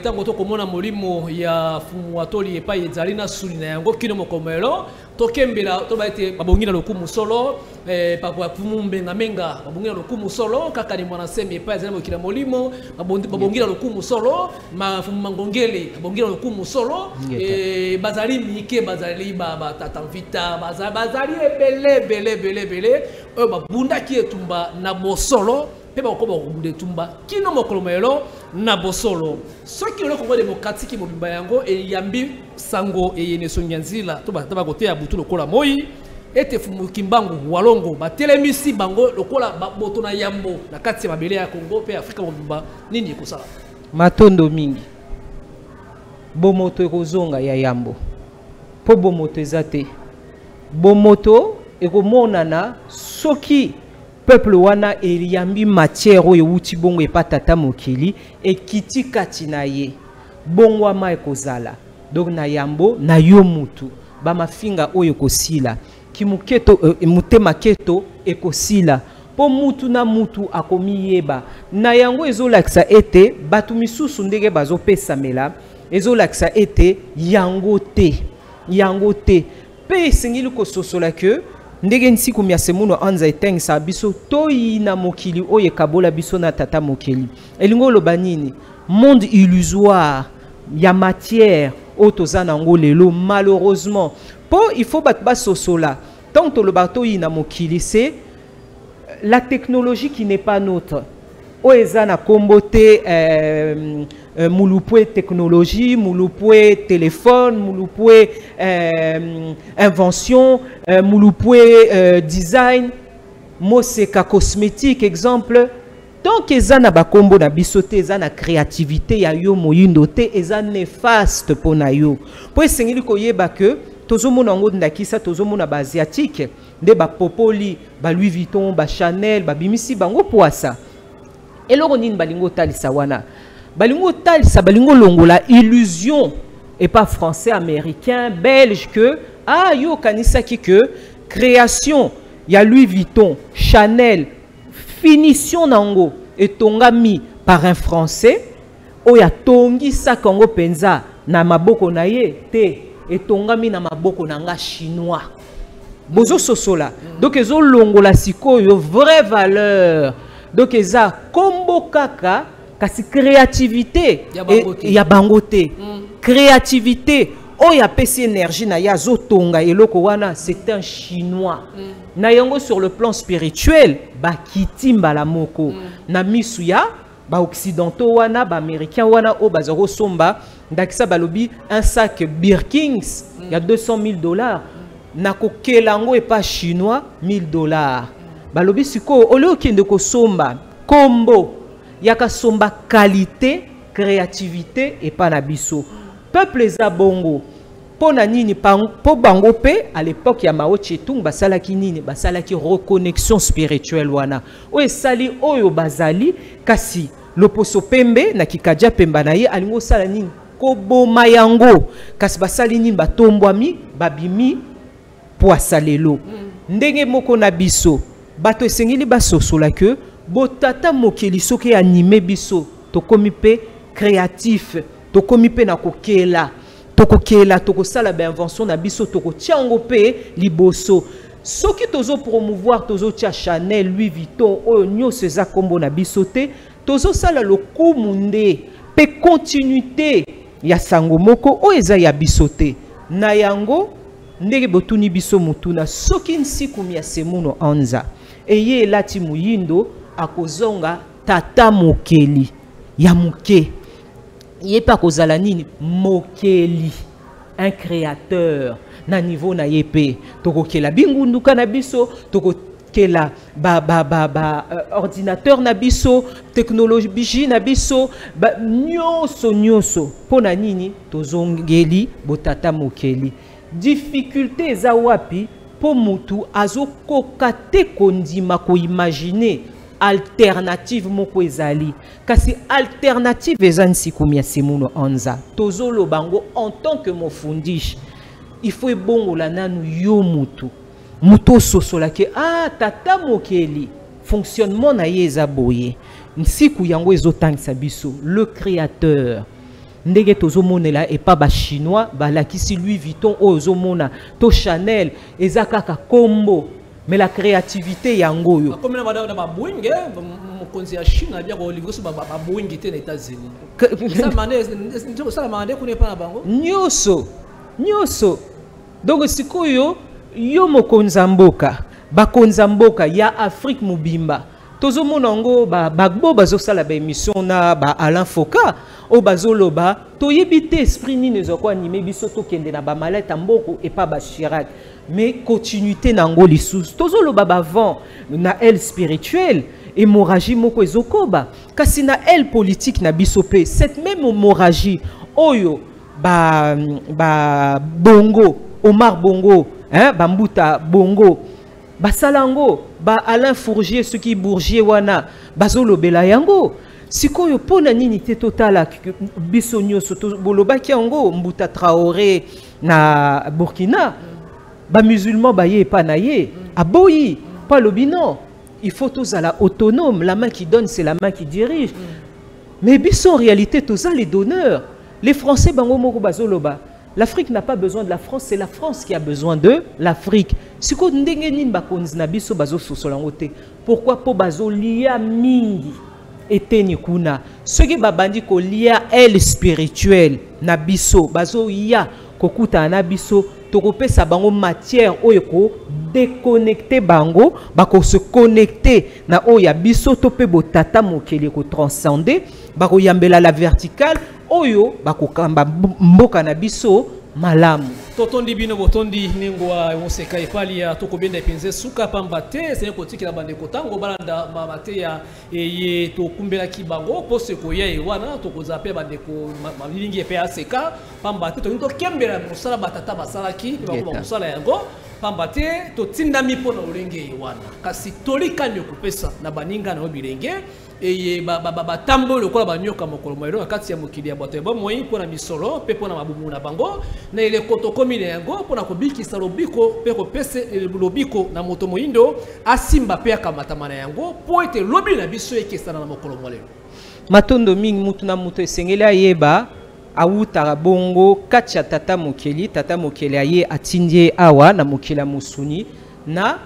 tango tokomona molimo ya fumu atoli epai ezali na suli na yango kino mokomelo tokembela tobaite babongi na lokumu solo pakwa fumu mbenga menga babongi na lokumu solo kaka ni mwana sembe epai ezali mokila molimo babongi na lokumu solo mafumu mangongele babongi na lokumu solo bazali mike bazali batata mvita bazali ebele babunda ki etumba na bosolo pe bakoba kubunda etumba kino mokolomelo na bosolo soki le Congo démocratique mobimba yango eyambi sango eyene sonyanzila to bataba kote ya butu lokola moi ete fumu kimbangu walongo batelemisi bango lokola boto na yambo na kati ya mabele ya Congo pe Afrika mobimba nini ekosala matondo mingi bomoto ekozonga ya yambo po bomoto ezate bomoto ekomonana soki peuple wana eliambi matière oyo wuti bongo epatata mokili ekiti kati na ye bongo ama ekozala donc na yambo na yo mutu bamafinga oyo kosila kimuketo mutema keto ekosila po mutu na mutu akomiyeba na yango ezolakisa ete batu misusu ndenge bazopesamela ezolakisa ete yango te pe esengeli kososola ke ndenge nsiku mia semuno anza etengisa biso toyi na mokili oye kabola biso na tata mokili elingo loba nini monde illusoire ya matière otoza nango lelo malheureusement po il faut batba sosola tant to loba toyi na mokili c'est la technologie qui n'est pas nôtre oeza na kombote mulupwe technologie, mulupwe téléphone, mulupwe invention, mulupwe design, moseka cosmétique exemple. Donc eza na bakombo na bisote eza na créativité ya yo moyindo te eza néfaste pona yo. Po esengeli koyeba que tozomona ngo ndakisa tozomona ba asiatique nde ba popoli ba Louis Vuitton ba Chanel ba bimisi bango poasa. Eloko nini balingo talisa wana balingo talisa balingo longola illusion et pas français américain belge que yo kanisaki que création ya Louis Vuitton Chanel finition nango etongami par un français oya tongi sa kongo penza na maboko na ye te etongami na maboko na nga chinois bozo sosola donc ezo longola sikoyo vraie valeur donc eza kombo kaka kasi créativité ya bangote créativité oya pesi énergie na ya zotonga eloko wana c'est un chinois na yango sur le plan spirituel ba kitimba la moko na misu ya ba occidentaux wana ba américains wana o bazaro somba ndakisa balobi un sac Birkins ya $200,000 na kokelango et pas chinois $1,000 balobi siko oleo kende ko somba kombo yaka somba qualité créativité et pas na biso peuple za bongo pona nini po bango pe à l'époque ya Mao Tse-tung basalaki nini basalaki reconnexion spirituelle wana o esali oyo bazali kasi loposo pembe na kikaja pemba na ye alingo sala nini ko boma yango kasi basali nini batombwami babimi poasa lelo ndenge moko na biso bato esengeli basosola que botata mokeli soki animé biso tokomi pe créatif tokomi pe na kokela tokosala ba invention na biso tokotiango pe liboso soki tozo promouvoir tozo tia Chanel, Louis Vuitton, oyo nyonso eza kombo na biso te, tozo sala lokumu nde pe continuité ya sango moko oyo eza ya biso te. Na yango ndenge botuni biso mutuna soki nsiku ya semuno anza eye elati muyindo akozonga tata mokeli ya muke ye pa kozala nini mokeli, un créateur na niveau na yepe tokokela bingunduka na biso tokokela ordinateur na biso technologie na biso nyonso pona nini tozongeli botata mokeli. Difficulté eza wapi po mutu azokoka te kondima ko imaginer alternative moko ezali kasi alternative eza nsiku ya semuno anza tozolo bango en tant que mofundishi il faut ebongola nanu yo mutu sosola ke tata mokeli fonctionnement na ye eza boye nsiku yango ezotangisa biso le créateur ndenge tozomonela et pas ba chinois balakisi Louis Vuitton ozomona to Chanel eza kaka kombo. Mais la créativité yango yo. Comme na ba Boeing, mokonzi ya Chine abia ko livre so ba Boeing te na États-Unis. Ça mande ko ne pa na bango. Nyoso. Donc sikoyo yo mokonza mboka, bakonza mboka ya Afrique mubimba. Tozo monango bagbo bazosala ba émission na ba Alain Foka o bazoloba toyebite esprit ni nezoko animé biso to kende na ba maleta mboko et pas ba Chirac. Mais continuité nango lisusu tozoloba bavant na elle spirituelle hémorragie moko ezokoba kasi na elle politique na biso pe cette même hémorragie oyo Bongo Omar Bongo Bambuta Bongo basalango Alain Fourgier ce qui Bourgier wana bazolobela yango sikoyo pona nini te totala biso nyonso bolobaki yango Mbuta Traoré na Burkina ba musulman ba ye pa na ye aboyi pas lobino il faut tous à la autonome, la main qui donne c'est la main qui dirige. Mais biso en réalité tous les donneurs. Les Français bango moko bazoloba l'Afrique n'a pas besoin de la France, c'est la France qui a besoin de l'Afrique. Siko ndenge nini bakonzi na biso bazo sosolango te. Pourquoi po bazo lia mingi eteni kuna soki babandi ko lia elle spirituelle na biso bazo ya kokuta na biso tokopesa bango matière oyo ko déconnecter bango bako se connecter na oya biso to pe botata mokeli ko transcender bako yambela la verticale oyo bako kamba mboka na biso malamu totondi bino botondi ningwa moseka epali ya tokobenda epinze suka pambate c'est kotikela bande kotango balanda mabate ya ye tokumbela kibango pose ko ye wana tokoza pe bande ko mamilingi pe aseka pambate to nto kembela musala batata basalaki bako musala yango pambate to tindami pona olenge wana kasi tolika nyokupesa na baninga na obilenge eye batambo lokola banyoka mokolo moyo kati ya mokili ya bato ba moyi pona misolo pe pona mabumu na bango na ile koto komine yango pona kobikisa lobiko pe kopese lobiko na moto moyindo asimba pe akamatamana yango po ete lobi na biso ekesana na mokolo moyo matondo mingi mutu na mutu esengeli ayeba awutaka bongo kati ya tata mokeli aye atindie awa na mokili ya musuni na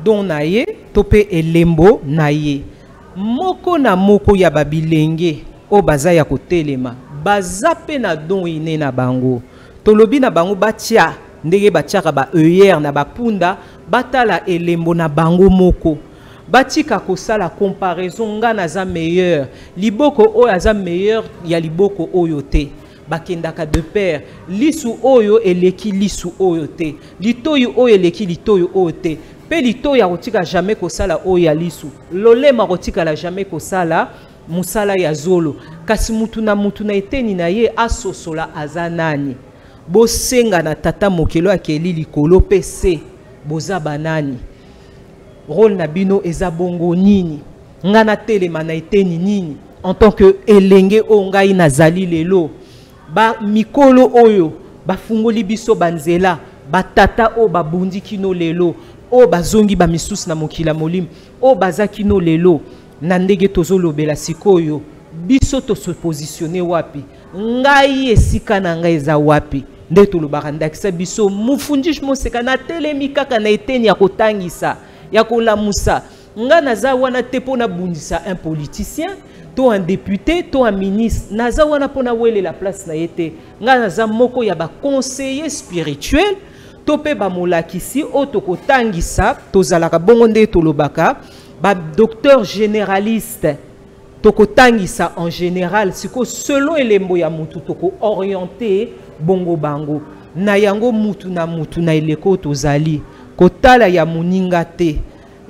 don na ye to pe elembo na ye moko na moko ya babilenge o baza ya kotelema baza pe na don ine na bango tolobi na bango batia ndenge batiaka ba ER na bapunda batala elembo na bango moko batika kosala comparaison nga naza meilleur liboko oyo aza meilleur ya liboko oyo te bakendaka de pair lisu oyo eleki lisu oyo te litoyi oyo eleki litoyi oyo te pe litoyi akotika jamais kosala oyo ya lisu lolema akotika la jamais kosala musala ya zolo kasi mutu na eteni na ye asosola aza nani bosenga na tata mokelo akeli likolo pese boza banani rôle na bino eza bongo nini ngana telema na eteni nini en tant que elenge ongai nazali lelo ba mikolo oyo bafungoli biso banzela batata o babundi kino lelo o bazongi ba misusu na mokila molim o bazaki no lelo na ndenge tozolobela sikoyo biso to se positionner wapi ngai esika na ngai eza wapi nde tolobaka ndakisa biso mufundish moseka na telemi kaka na eteni ya kotangisa ya kolamusa nga naza wana te pona bundisa un politicien to un député to un ministre naza wana pona wele la place na yete nga naza moko ya ba conseiller spirituel to pe ba molakisi o to kotangisa tozalaka bongo nde tolobaka ba docteur généraliste to kotangisa en général siko selon elembo ya mutu to ko orienter bongo bango na yango mutu na eleko tozali kotala ya moninga te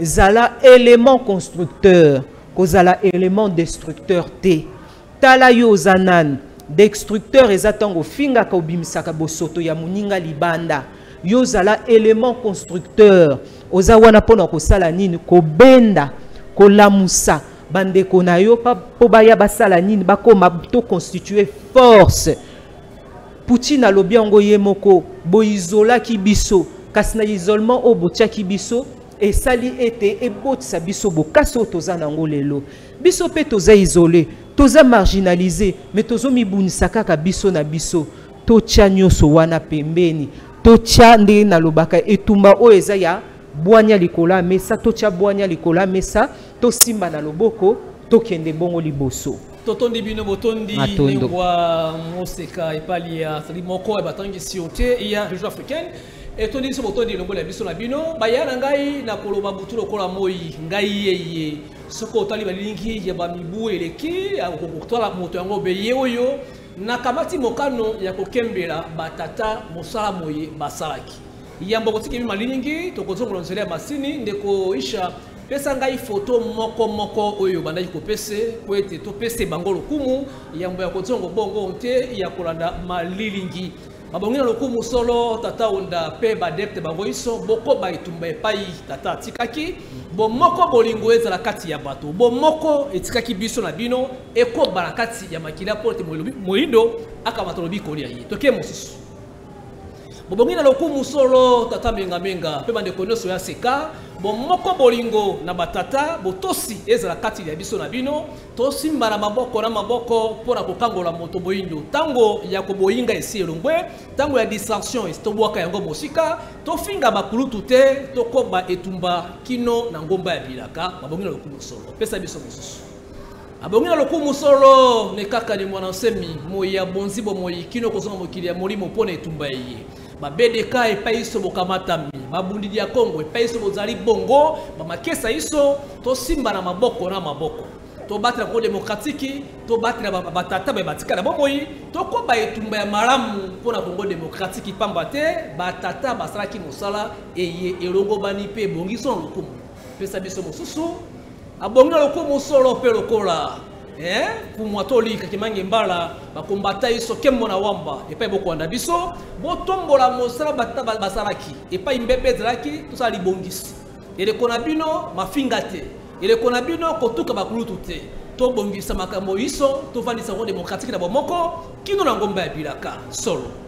zala élément constructeur kozala élément destructeur te tala yo zanan destructeur ezatango finga ka obimisaka bosoto ya moninga libanda yo zala élément constructeur oza wana pona kosala nini kobenda kolamusa bandeko na yo po baya basala nini bakoma to constituer force Poutine alobi yango ye moko bo izolaki biso kasi na isolement o botiaki biso esali ete ebotisa biso bokasi oyo toza nango lelo biso mpe toza isolé toza marginalisé mais tozomibunisa kaka biso na biso totia nyonso wana pembeni totia nde nalobaka etumba oyo eza ya bwanya likola mesa totia bwanya likola mesa tosimba na loboko tokende bongo liboso totondi bino botondi lengwa moseka epali ya moko batangisi te ya région africaine etondi so botondi longo la biso na bino bayana ngai na koloba butu lokola moi ngai yeye soko otali balingi ya bamibu eleki akokotala moto yango beye oyo na kamati mokano ya kokembela batata mosala moye basalaki yambo kotiki malingi tokozongola nzela ya masini ndeko isha pesa ngai photo moko oyo bandaki kopese po ete topese bango lokumu yambo ya kozongo bongo nte ya kolanda malilingi babongi na lokumu solo tata onda pe badepte bango iso boko baitumba epai tata atikaki bomoko bolingo ezala kati ya bato bomoko etikaki biso na bino ekobala kati ya makila po ete moyindo akamata lobi kolia ye toke mosusu bobongi na lokumu solo tata menga pe bandeko nyonso ya seka bomoko bolingo na batata botosi ezala kati ya biso na bino tosimba na maboko pona kokangola moto boyindo tango ya koboyinga esi elongwe tango ya distraction estobwaka yango mosika tofinga bakulutu te tokoba etumba kino na ngomba ya bilaka babongi na lokumu solo pesa biso mosusu abongi na lokumu solo ne kaka ni mwana nsemi moya bonzi bomoyi kino kozonga mokili ya molimo pona etumba ye ba BDK epai so bokamatami babundi ya Kongo epai so bozali bongo bamakesa iso tosimba na maboko to battre ko démocratique to battre batata ba batika na bomoyi to ko ba etumba ya malamu pona Congo démocratique pamba te batata basalaki mosala eye elongo bani pe bongi so lokumu pesa biso mosusu abongi na lokumu solo pe lokola kumwatoli kakimange mbala bakombata iso kembo na wamba epai bokwanda biso botombola mosala basalaki epai mbebe ezalaki tosala libongisi eleko na bino mafinga te eleko na bino kotuka bakulutu te tobongisa makambo iso tovandisa ngo démocratique na bomoko kino na ngomba ya bilaka solo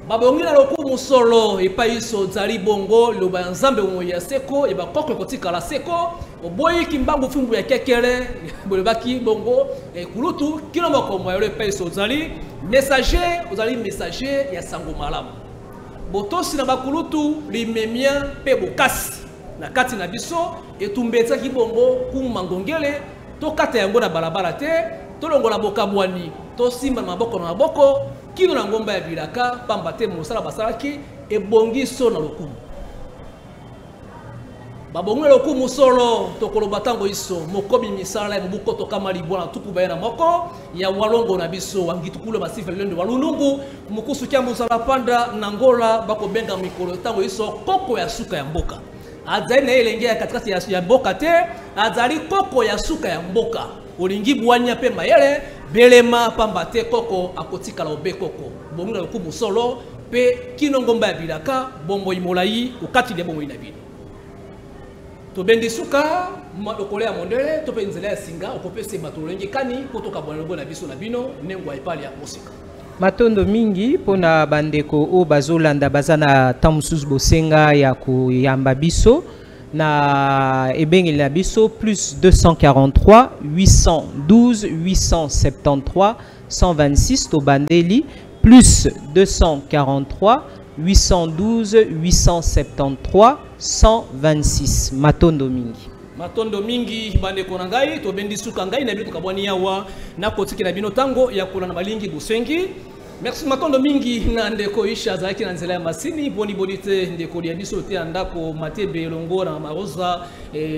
babongi na lokumu solo epai iso zali bongo loba ya nzambe moya seko e bakoko kotikala seko oboyi kimbangu fumbu ya kekele bolobaki bongo kulutu kino makomo ya epai iso zali messager ozali messager ya sango malamu botosi na bakulutu limemia pe bokasi na kati na biso etumbetsaki bongo kumangongele tokata yango na balabala te tolongola bokabwani tosimba na maboko kino na ngomba ya bilaka pamba te mosala basalaki ebongiso na lokumu babongi na lokumu solo tokoloba tango iso mokobi misala ya mobuko tokama libwana tuku bayana moko ya walongo na biso wangitukulu basifele lendo walunungu mukusu kya musala panda na ngola bakobenga mikolo tango iso koko ya suka ya mboka azali na elenge ya katikati ya mboka te azali koko ya suka ya mboka olingi bwanya pe mayele belema pamba te koko akotikala obe koko bongi na lokumu solo pe kino ngomba ya bilaka bombo imolai ukati de bombo inabino to bendi suka lokole ya mondele to pe nzela ya singa okopese matolenge kani potoka bwanelongo na biso na bino nengwa epali ya mosika matondo mingi pona bandeko o bazolanda bazana tamusus bosenga ya kuyamba biso na ebengeli na biso plus 243 812 873 126 to bandeli plus 243 812 873 126. Matondo mingi. Matondo mingi bande kona ngai to bendi suka ngai na bitu kabwani yawa na kotiki na bino tango ya kula na malingi busengi. Merci matondo mingi na ndeko isha zaki na nzela ya masini boni bonite ndeko ya biso te andako matebe longo na maroza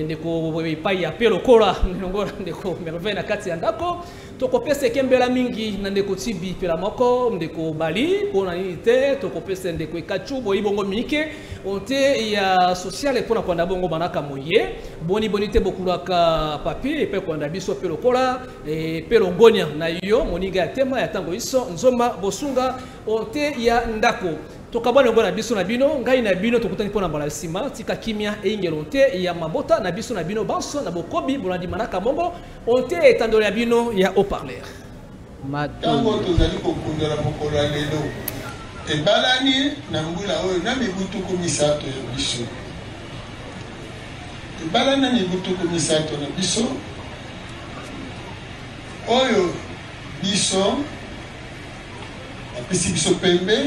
ndeko pai ya pelo kola longo ndeko merve na kati ya ndako tokopesa kembela mingi na ndeko tibi pela moko ndeko bali pona nite tokopesa ndeko ikachu boibongo mike onte ya social pona kwanda bongo banaka moye boni bonite bokulaka papier pe kwanda biso pelo kola pelo ngonya na yo moninga ya tema ya tango iso nzoma bosunga onte ya ndako tokabana ngona biso na bino ngai na bino tokutani pona mbala sima tika kimia engelo onte ya mabota na biso na bino banso na bokobi bolandi manaka mongo onte etandolo ya bino ya haut-parleur tango tozali kokundela mokolo ya lelo ebalani na mbula oyo na mibutuku misato ya biso ebalani na mibutuku misato na biso oyo biso apesi biso pembe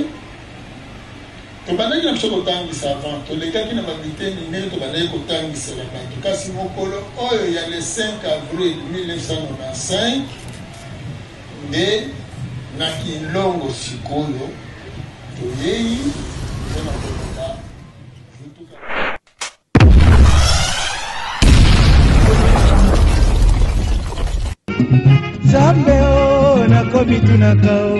tobandaki na biso kotangisa avant tolekaki na babiteni ndenge tobandaki kotangisela bato kasi mokolo oyo ya le 5 avril 1995 nde na kilongo sikoyo toyei mpona koleka Zambe o nakomi tunaka o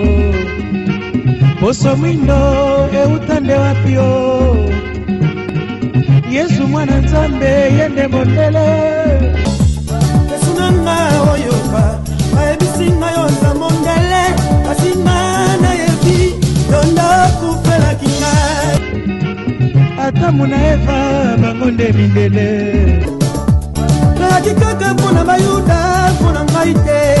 poso mwindo eutande wapi o Yesu mwana Nzambe yende mondele Esunanga oyoka aebisinga yonza mondele asinga na yebi yonda kupela kinga ata muna Eva bangonde mindele Nakikaka mpona bayuda mpona ngai te